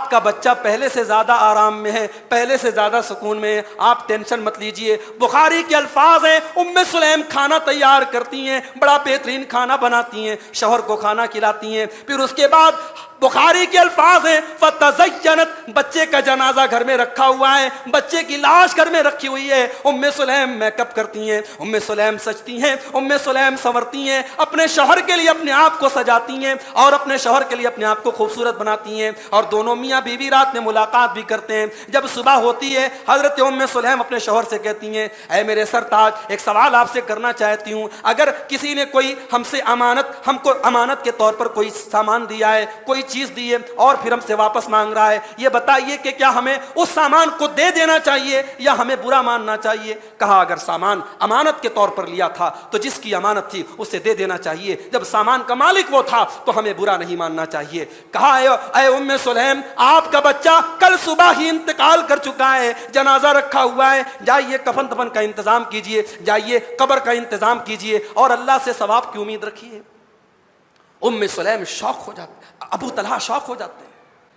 آپ کا بچہ پہلے سے زیادہ آرام میں ہے، پہلے سے زیادہ سکون میں ہے، آپ ٹینشن مت لیجئے۔ بخاری کے الفاظ ہیں، ام سلیم کھانا تیار کرتی ہیں، بڑا بہترین کھانا بناتی ہیں، شوہر کو کھانا کھلاتی ہیں، پھر اس کے بعد بخاری کے الفاظ ہیں فتزینت، بچے کا جنازہ گھر میں رکھا ہوا ہے، بچے کی لاش گھر میں رکھی ہوئی ہے، ام سلیم میک اپ کرتی ہیں، ام سلیم سجتی ہیں، ام سلیم سنورتی ہیں، اپنے شوہر کے لیے اپنے آپ کو سجاتی ہیں اور اپنے شوہر کے لیے اپنے آپ کو خوبصورت بناتی ہیں، اور دونوں میاں بیوی رات میں ملاقات بھی کرتے ہیں۔ جب صبح ہوتی ہے حضرت ام سلیم اپنے شوہر سے کہتی ہیں اے میرے سرتاج، ایک سوال آپ سے کرنا چاہتی ہوں، اگر کسی نے کوئی ہم سے ہم کو امانت کے طور پر کوئی سامان دیا ہے، کوئی چیز دی ہے اور پھر ہم سے واپس مانگ رہا ہے، یہ بتائیے کہ کیا ہمیں اس سامان کو دے دینا چاہیے یا ہمیں برا ماننا چاہیے؟ کہا اگر سامان امانت کے طور پر لیا تھا تو جس کی امانت تھی اسے دے دینا چاہیے، جب سامان کا مالک وہ تھا تو ہمیں برا نہیں ماننا چاہیے۔ کہا اے ام سلیم، آپ کا بچہ کل صبح ہی انتقال کر چکا ہے، جنازہ رکھا ہوا ہے، جائیے کفن دفن کا انتظام کیجئے، جائیے قبر کا انتظام کیجئے اور اللہ سے ثواب کی امید رکھیے۔ ام سلیم شوق ہو جاتے، ابو طلحہ شوق ہو جاتے ہیں،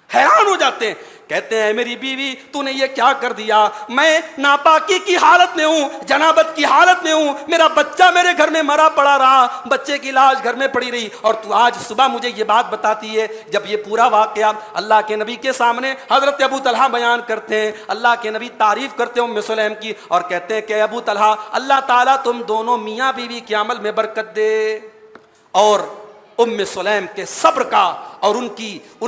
حیران ہو جاتے ہیں، کہتے ہیں میری بیوی تو نے یہ کیا کر دیا؟ میں ناپاکی کی حالت میں ہوں، جنابت کی حالت میں ہوں، میرا بچہ میرے گھر میں مرا پڑا رہا، بچے کی لاش گھر میں پڑی رہی، اور تو آج صبح مجھے یہ بات بتاتی ہے۔ جب یہ پورا واقعہ اللہ کے نبی کے سامنے حضرت ابو طلحہ بیان کرتے ہیں، اللہ کے نبی تعریف کرتے ہیں ام سلیم کی اور کہتے ہیں کہ ابو طلحہ، اللہ تعالیٰ تم دونوں میاں بیوی کے عمل میں برکت دے۔ اور ام سلیم کے صبر کا اور ان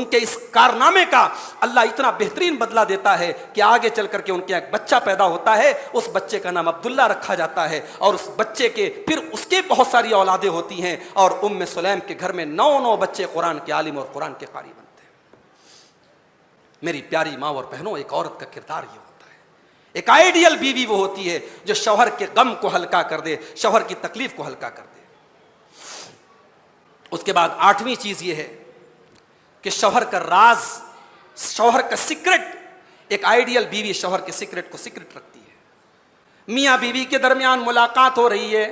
کے اس کارنامے کا اللہ اتنا بہترین بدلہ دیتا ہے کہ آگے چل کر کے ان کے ایک بچہ پیدا ہوتا ہے، اس بچے کا نام عبداللہ رکھا جاتا ہے، اور اس بچے کے پھر اس کے بہت ساری اولادیں ہوتی ہیں، اور ام سلیم کے گھر میں 9 بچے قرآن کے عالم اور قرآن کے قاری بنتے ہیں۔ میری پیاری ماں اور بہنوں، ایک عورت کا کردار یہ ہوتا ہے، ایک آئیڈیل بیوی وہ ہوتی ہے جو شوہر کے غم کو ہلکا کر دے، شوہر کی تکلیف کو ہلکا کر دے۔ اس کے بعد 8ویں چیز یہ ہے کہ شوہر کا راز، شوہر کا سیکرٹ، ایک آئیڈیل بیوی شوہر کے سیکرٹ کو سیکرٹ رکھتی ہے۔ میاں بیوی کے درمیان ملاقات ہو رہی ہے،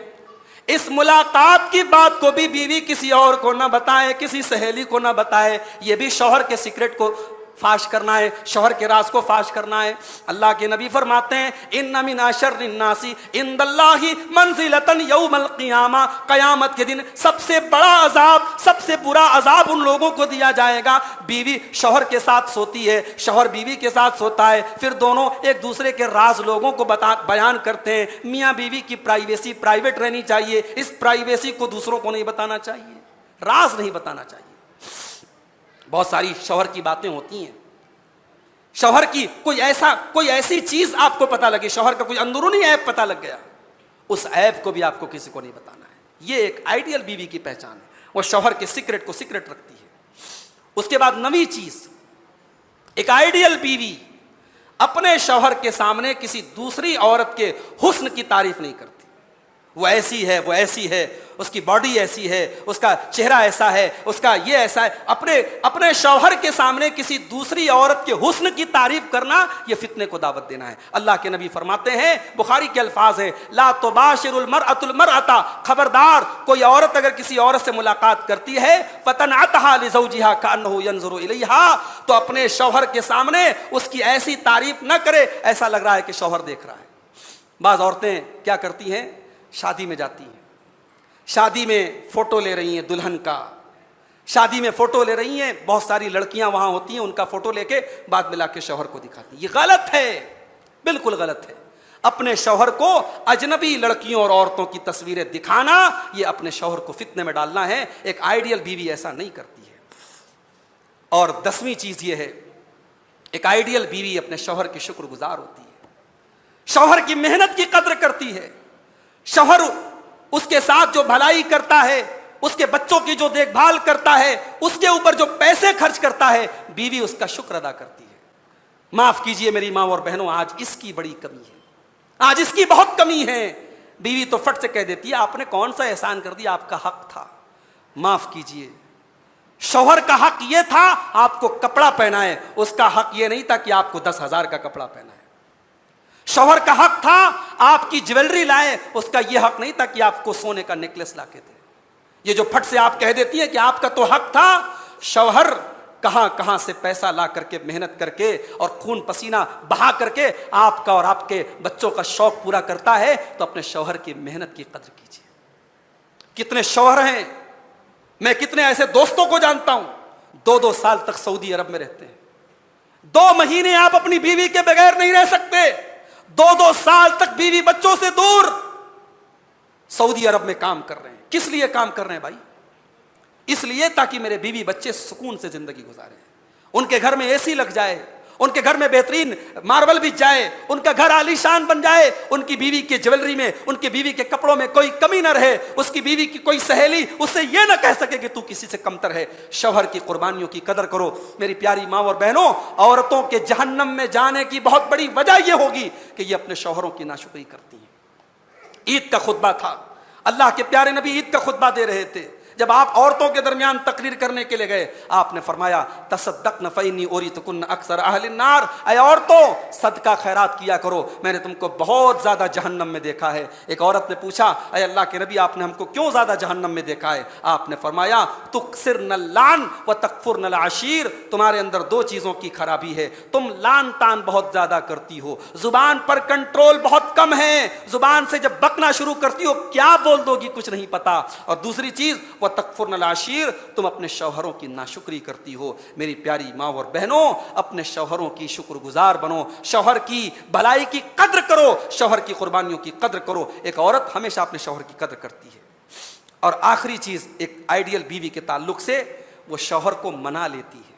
اس ملاقات کی بات کو بھی بیوی کسی اور کو نہ بتائے، کسی سہیلی کو نہ بتائے، یہ بھی شوہر کے سیکرٹ کو فاش کرنا ہے، شوہر کے راز کو فاش کرنا ہے۔ اللہ کے نبی فرماتے ہیں ان من اشر الناس عند اللہ منزلۃ یوم القیامہ، قیامت کے دن سب سے بڑا عذاب، سب سے برا عذاب ان لوگوں کو دیا جائے گا۔ بیوی شوہر کے ساتھ سوتی ہے، شوہر بیوی کے ساتھ سوتا ہے، پھر دونوں ایک دوسرے کے راز لوگوں کو بیان کرتے ہیں۔ میاں بیوی کی پرائیویسی پرائیویٹ رہنی چاہیے، اس پرائیویسی کو دوسروں کو نہیں بتانا چاہیے، راز نہیں بتانا چاہیے۔ بہت ساری شوہر کی باتیں ہوتی ہیں، شوہر کی کوئی ایسی چیز آپ کو پتہ لگے، شوہر کا کوئی اندرونی عیب پتہ لگ گیا، اس عیب کو بھی آپ کو کسی کو نہیں بتانا ہے۔ یہ ایک آئیڈیل بیوی کی پہچان ہے، وہ شوہر کے سیکرٹ کو سیکرٹ رکھتی ہے۔ اس کے بعد 9ویں چیز، ایک آئیڈیل بیوی اپنے شوہر کے سامنے کسی دوسری عورت کے حسن کی تعریف نہیں کرتی۔ وہ ایسی ہے، وہ ایسی ہے، اس کی باڈی ایسی ہے، اس کا چہرہ ایسا ہے، اس کا یہ ایسا ہے، اپنے شوہر کے سامنے کسی دوسری عورت کے حسن کی تعریف کرنا، یہ فتنے کو دعوت دینا ہے۔ اللہ کے نبی فرماتے ہیں، بخاری کے الفاظ ہیں لا تباشر المرأة المرأة، خبردار کوئی عورت اگر کسی عورت سے ملاقات کرتی ہے فتنعتها لزوجها كأنه ينظر إليها، تو اپنے شوہر کے سامنے اس کی ایسی تعریف نہ کرے ایسا لگ رہا ہے کہ شوہر دیکھ رہا ہے۔ بعض عورتیں کیا کرتی ہیں، شادی میں جاتی ہیں، شادی میں فوٹو لے رہی ہیں دلہن کا، شادی میں فوٹو لے رہی ہیں، بہت ساری لڑکیاں وہاں ہوتی ہیں، ان کا فوٹو لے کے بعد میں لا کے شوہر کو دکھاتی ہیں۔ یہ غلط ہے، بالکل غلط ہے۔ اپنے شوہر کو اجنبی لڑکیوں اور عورتوں کی تصویریں دکھانا، یہ اپنے شوہر کو فتنے میں ڈالنا ہے۔ ایک آئیڈیل بیوی ایسا نہیں کرتی ہے۔ اور 10ویں چیز یہ ہے، ایک آئیڈیل بیوی اپنے شوہر کی شکر گزار ہوتی ہے، شوہر کی محنت کی قدر کرتی ہے، شوہر اس کے ساتھ جو بھلائی کرتا ہے، اس کے بچوں کی جو دیکھ بھال کرتا ہے، اس کے اوپر جو پیسے خرچ کرتا ہے، بیوی اس کا شکر ادا کرتی ہے۔ معاف کیجئے میری ماں اور بہنوں، آج اس کی بڑی کمی ہے، آج اس کی بہت کمی ہے۔ بیوی تو فٹ سے کہہ دیتی ہے آپ نے کون سا احسان کر دیا، آپ کا حق تھا۔ معاف کیجئے، شوہر کا حق یہ تھا آپ کو کپڑا پہنائے، اس کا حق یہ نہیں تھا کہ آپ کو 10,000 کا کپڑا پہنائے۔ شوہر کا حق تھا آپ کی جیولری لائے، اس کا یہ حق نہیں تھا کہ آپ کو سونے کا نیکلس لا کے دے۔ یہ جو پھٹ سے آپ کہہ دیتی ہیں کہ آپ کا تو حق تھا، شوہر کہاں کہاں سے پیسہ لا کر کے محنت کر کے اور خون پسینہ بہا کر کے آپ کا اور آپ کے بچوں کا شوق پورا کرتا ہے، تو اپنے شوہر کی محنت کی قدر کیجیے۔ کتنے شوہر ہیں، میں کتنے ایسے دوستوں کو جانتا ہوں 2 سال تک سعودی عرب میں رہتے ہیں، 2 مہینے آپ اپنی بیوی کے بغیر نہیں رہ سکتے، 2 سال تک بیوی بچوں سے دور سعودی عرب میں کام کر رہے ہیں۔ کس لیے کام کر رہے ہیں بھائی؟ اس لیے تاکہ میرے بیوی بچے سکون سے زندگی گزاریں، ان کے گھر میں اے سی لگ جائے، ان کے گھر میں بہترین ماربل بچ جائے، ان کا گھر عالی شان بن جائے، ان کی بیوی کے جیولری میں، ان کی بیوی کے کپڑوں میں کوئی کمی نہ رہے، اس کی بیوی کی کوئی سہیلی اس سے یہ نہ کہہ سکے کہ تو کسی سے کمتر ہے۔ شوہر کی قربانیوں کی قدر کرو میری پیاری ماں اور بہنوں۔ عورتوں کے جہنم میں جانے کی بہت بڑی وجہ یہ ہوگی کہ یہ اپنے شوہروں کی ناشکری کرتی ہیں۔ عید کا خطبہ تھا، اللہ کے پیارے نبی عید کا خطبہ دے رہے تھے، جب آپ عورتوں کے درمیان تقریر کرنے کے لیے گئے، آپ نے فرمایا تصدقن فإنی اوریتکن اکثر اہل النار، اے عورتوں صدقہ خیرات کیا کرو، میں نے تم کو بہت زیادہ جہنم میں دیکھا ہے۔ ایک عورت نے پوچھا اے اللہ کے نبی آپ نے ہم کو کیوں زیادہ جہنم میں دیکھا ہے؟ آپ نے فرمایا تکثرن اللعن وتکفرن العشیر، تمہارے اندر 2 چیزوں کی خرابی ہے، تم لعن تان بہت زیادہ کرتی ہو، زبان پر کنٹرول بہت کم ہے، زبان سے جب بکنا شروع کرتی ہو کیا بول دو گی کچھ نہیں پتا، اور دوسری چیز وتکفرن العشیر، تم اپنے شوہروں کی ناشکری کرتی ہو۔ میری پیاری ماں اور بہنوں، اپنے شوہروں کی شکر گزار بنو، شوہر کی بھلائی کی قدر کرو، شوہر کی قربانیوں کی قدر کرو۔ ایک عورت ہمیشہ اپنے شوہر کی قدر کرتی ہے۔ اور آخری چیز، ایک آئیڈیل بیوی کے تعلق سے وہ شوہر کو منا لیتی ہے۔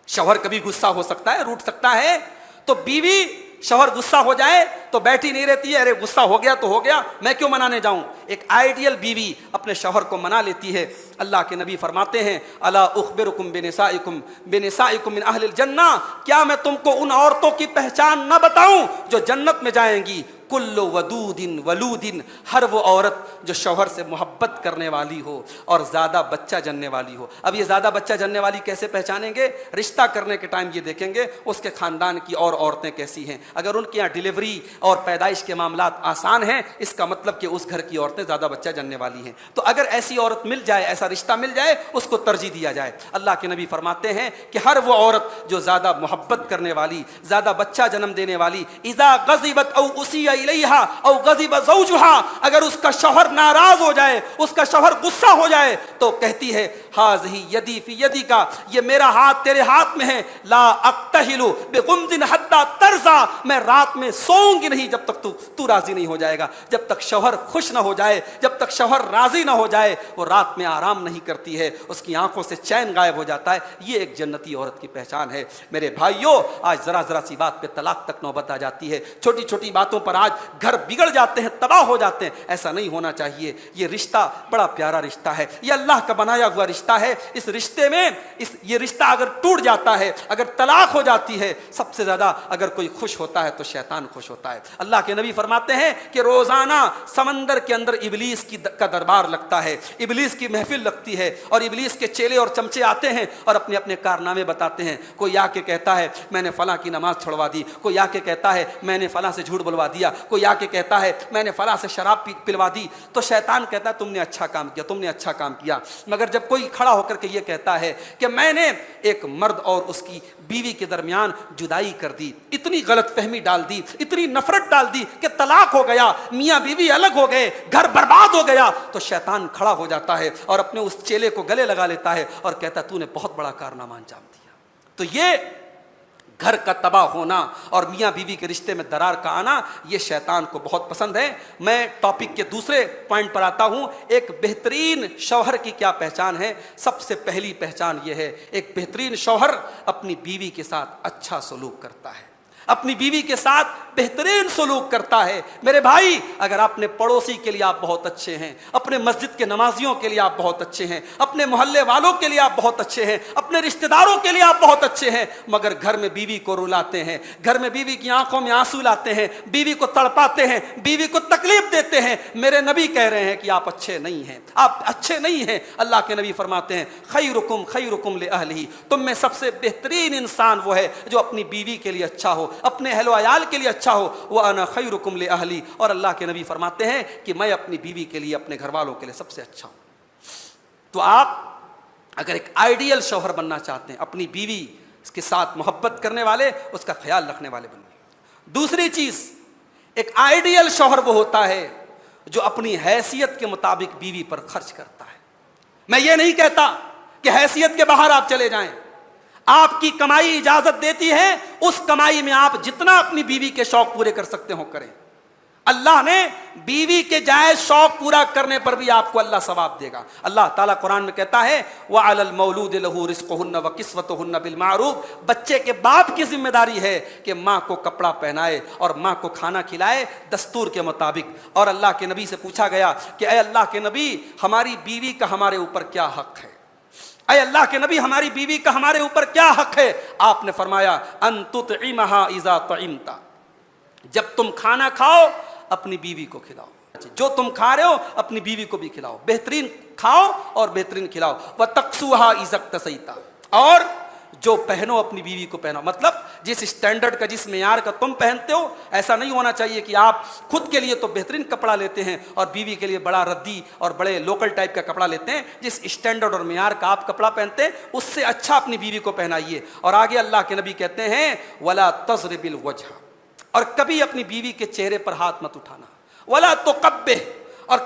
شوہر کبھی غصہ ہو سکتا ہے، روٹھ سکتا ہے، تو بیوی شوہر غصہ ہو جائے تو بیٹھی نہیں رہتی ہے، ارے غصہ ہو گیا تو ہو گیا، میں کیوں منانے جاؤں۔ ایک آئیڈیل بیوی اپنے شوہر کو منا لیتی ہے۔ اللہ کے نبی فرماتے ہیں الا اخبرکم بنسائکم من اہل الجنہ، کیا میں تم کو ان عورتوں کی پہچان نہ بتاؤں جو جنت میں جائیں گی؟ کل ودود ولود، ہر وہ عورت جو شوہر سے محبت کرنے والی ہو اور زیادہ بچہ جننے والی ہو۔ اب یہ زیادہ بچہ جننے والی کیسے پہچانیں گے؟ رشتہ کرنے کے ٹائم یہ دیکھیں گے اس کے خاندان کی اور عورتیں کیسی ہیں۔ اگر ان کے یہاں ڈیلیوری اور پیدائش کے معاملات آسان ہیں، اس کا مطلب کہ اس گھر کی عورتیں زیادہ بچہ جننے والی ہیں۔ تو اگر ایسی عورت مل جائے، ایسا رشتہ مل جائے، اس کو ترجیح دیا جائے۔ اللہ کے نبی فرماتے ہیں کہ ہر وہ عورت جو زیادہ محبت کرنے والی، زیادہ بچہ جنم دینے والی، اذا غضبت او اسی الیہا او غضب زوجہا، اگر اس کا شوہر ناراض ہو جائے، اس کا شوہر غصہ ہو جائے، تو کہتی ہے ہذہ یدی فی یدک، یہ میرا ہاتھ تیرے ہاتھ میں ہے، لا اقتحل بغمض حتی ترضى، میں رات میں سوؤں گی نہیں جب تک تو راضی نہیں ہو جائے گا۔ جب تک شوہر خوش نہ ہو جائے، جب تک شوہر راضی نہ ہو جائے، وہ رات میں آرام نہیں کرتی ہے، اس کی آنکھوں سے چین غائب ہو جاتا ہے۔ یہ ایک جنتی عورت کی پہچان ہے۔ میرے بھائیوں، آج ذرا ذرا سی بات پہ طلاق تک نوبت آ جاتی ہے، چھوٹی چھوٹی باتوں پر آج گھر بگڑ جاتے ہیں، تباہ ہو جاتے ہیں۔ ایسا نہیں ہونا چاہیے۔ یہ رشتہ بڑا پیارا رشتہ ہے، یہ اللہ کا بنایا ہوا رشتہ ہے۔ اس رشتے میں یہ رشتہ اگر ٹوٹ جاتا ہے، اگر طلاق ہو جاتی ہے، سب سے زیادہ اگر کوئی خوش ہوتا ہے تو شیطان خوش ہوتا ہے۔ اللہ کے نبی فرماتے ہیں کہ روزانہ سمندر کے اندر ابلیس کا دربار لگتا ہے، ابلیس کی محفل لگتی ہے، اور ابلیس کے چیلے اور چمچے آتے ہیں اور اپنے اپنے کارنامے بتاتے ہیں۔ کوئی آ کے کہتا ہے میں نے فلاں کی نماز چھڑوا دی، کوئی آ کے کہتا ہے میں نے فلاں سے جھوٹ بلوا دیا، کوئی آ کے کہتا ہے میں نے فلاں سے شراب پلوا دی۔ تو شیطان کہتا ہے تم نے اچھا کام کیا، تم نے اچھا کام کیا۔ مگر جب کوئی کھڑا ہو کر کے یہ کہتا ہے کہ میں نے ایک مرد اور اس کی بیوی کے درمیان جدائی کر دی، اتنی غلط فہمی ڈال دی، اتنی نفرت ڈال دی کہ طلاق ہو گیا، میاں بیوی الگ ہو گئے، گھر برباد ہو گیا، تو شیطان کھڑا ہو جاتا ہے اور اپنے اس چیلے کو گلے لگا لیتا ہے اور کہتا ہے تو نے بہت بڑا کارنامہ انجام دیا۔ تو یہ گھر کا تباہ ہونا اور میاں بیوی کے رشتے میں درار کا آنا، یہ شیطان کو بہت پسند ہے۔ میں ٹاپک کے دوسرے پوائنٹ پر آتا ہوں۔ ایک بہترین شوہر کی کیا پہچان ہے؟ سب سے پہلی پہچان یہ ہے، ایک بہترین شوہر اپنی بیوی کے ساتھ اچھا سلوک کرتا ہے، اپنی بیوی کے ساتھ بہترین سلوک کرتا ہے۔ میرے بھائی، اگر اپنے پڑوسی کے لیے آپ بہت اچھے ہیں، اپنے مسجد کے نمازیوں کے لیے آپ بہت اچھے ہیں، اپنے محلے والوں کے لیے آپ بہت اچھے ہیں، اپنے رشتہ داروں کے لیے آپ بہت اچھے ہیں، مگر گھر میں بیوی کو رلاتے ہیں، گھر میں بیوی کی آنکھوں میں آنسو لاتے ہیں، بیوی کو تڑپاتے ہیں، بیوی کو تکلیف دیتے ہیں، میرے نبی کہہ رہے ہیں کہ آپ اچھے نہیں ہیں، آپ اچھے نہیں ہیں۔ اللہ کے نبی فرماتے ہیں خیرکم خیرکم لأہلہ، تم میں سب سے بہترین انسان وہ ہے جو اپنی بیوی کے لیے اچھا ہو، اپنے اہل و عیال کے لیے اچھا ہو۔ وَأَنَا خَيْرُكُمْ لِأَهْلِي، اور اللہ کے نبی فرماتے ہیں کہ میں اپنی بیوی کے لیے، اپنے گھر والوں کے لیے سب سے اچھا ہوں۔ تو آپ اگر ایک آئیڈیل شوہر بننا چاہتے ہیں، اپنی بیوی کے ساتھ محبت کرنے والے، اس کا خیال رکھنے والے بنیے۔ دوسری چیز، ایک آئیڈیل شوہر وہ ہوتا ہے جو اپنی حیثیت کے مطابق بیوی پر خرچ کرتا ہے۔ میں یہ نہیں کہتا کہ حیثیت کے باہر آپ چلے جائیں، آپ کی کمائی اجازت دیتی ہے، اس کمائی میں آپ جتنا اپنی بیوی کے شوق پورے کر سکتے ہو کریں۔ اللہ نے بیوی کے جائز شوق پورا کرنے پر بھی آپ کو اللہ ثواب دے گا۔ اللہ تعالیٰ قرآن میں کہتا ہے وَعَلَى الْمَوْلُودِ لَهُ رِزْقُهُنَّ وَكِسْوَتُهُنَّ بِالْمَعْرُوفِ، بچے کے باپ کی ذمہ داری ہے کہ ماں کو کپڑا پہنائے اور ماں کو کھانا کھلائے دستور کے مطابق۔ اور اللہ کے نبی سے پوچھا گیا کہ اے اللہ کے نبی، ہماری بیوی کا ہمارے اوپر کیا حق ہے؟ اے اللہ کے نبی، ہماری بیوی کا ہمارے اوپر کیا حق ہے؟ آپ نے فرمایا ان تطعمها اذا طعمت، جب تم کھانا کھاؤ اپنی بیوی کو کھلاؤ، جو تم کھا رہے ہو اپنی بیوی کو بھی کھلاؤ، بہترین کھاؤ اور بہترین کھلاؤ۔ وتقسوها اذا اقتسیت، اور جو پہنو اپنی بیوی کو پہنو، مطلب جس اسٹینڈرڈ کا، جس معیار کا تم پہنتے ہو، ایسا نہیں ہونا چاہیے کہ آپ خود کے لیے تو بہترین کپڑا لیتے ہیں اور بیوی کے لیے بڑا ردی اور بڑے لوکل ٹائپ کا کپڑا لیتے ہیں۔ جس اسٹینڈرڈ اور معیار کا آپ کپڑا پہنتے ہیں اس سے اچھا اپنی بیوی کو پہنائیے۔ اور آگے اللہ کے نبی کہتے ہیں ولا تضرب الوجہ، اور کبھی اپنی بیوی کے چہرے پر ہاتھ مت اٹھانا، ولا تقبح، اور کبھی